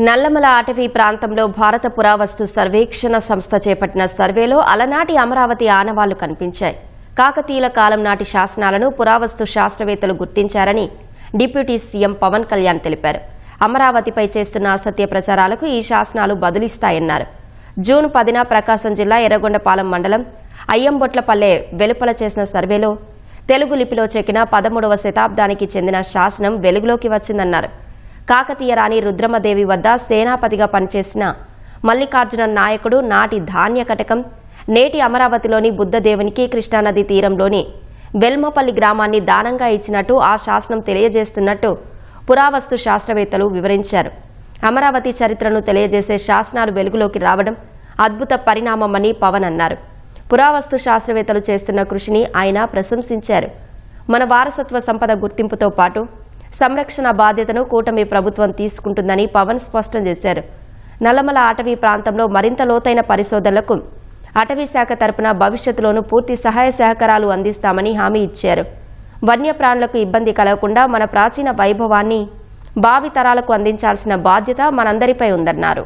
నల్లమల అటవీ ప్రాంతంలో భారత పురావస్తు సర్వేక్షణ సంస్థ చేపట్టిన సర్వేలో అలనాటి అమరావతి ఆనవాళ్లు కనిపించాయి. కాకతీయుల కాలం నాటి శాసనాలను పురావస్తు శాస్త్రవేత్తలు గుర్తించారని డిప్యూటీ సీఎం పవన్ కళ్యాణ్ తెలిపారు. అమరావతిపై చేస్తున్న అసత్య ప్రచారాలకు ఈ శాసనాలు బదులిస్తాయన్నారు. జూన్ 10న ప్రకాశం జిల్లా ఎర్రగొండపాలెం మండలం అయ్యంబొట్లపల్లె వెలుపల చేసిన సర్వేలో తెలుగు లిపిలో చెక్కిన 13వ శతాబ్దానికి చెందిన శాసనం వెలుగులోకి వచ్చిందన్నారు. కాకతీయ రాణి రుద్రమదేవి వద్ద సేనాపతిగా పనిచేసిన మల్లికార్జున నాయకుడు నాటి ధాన్య కటకం నేటి అమరావతిలోని బుద్ధదేవునికి కృష్ణానది తీరంలోని వెల్మపల్లి గ్రామాన్ని దానంగా ఇచ్చినట్టు ఆ శాసనం తెలియజేస్తున్నట్టు పురావస్తు శాస్త్రవేత్తలు వివరించారు. అమరావతి చరిత్రను తెలియజేసే శాసనాలు వెలుగులోకి రావడం అద్భుత పరిణామమని పవన్ అన్నారు. పురావస్తు శాస్త్రవేత్తలు చేస్తున్న కృషిని ఆయన ప్రశంసించారు. మన వారసత్వ సంపద గుర్తింపుతో పాటు సంరక్షణ బాధ్యతను కూటమి ప్రభుత్వం తీసుకుంటుందని పవన్ స్పష్టం చేశారు. నల్లమల అటవీ ప్రాంతంలో మరింత లోతైన పరిశోధనలకు అటవీ శాఖ తరపున భవిష్యత్తులోనూ పూర్తి సహాయ సహకారాలు అందిస్తామని హామీ ఇచ్చారు. వన్యప్రాణులకు ఇబ్బంది కలగకుండా మన ప్రాచీన వైభవాన్ని భావి తరాలకు అందించాల్సిన బాధ్యత మనందరిపై ఉందన్నారు.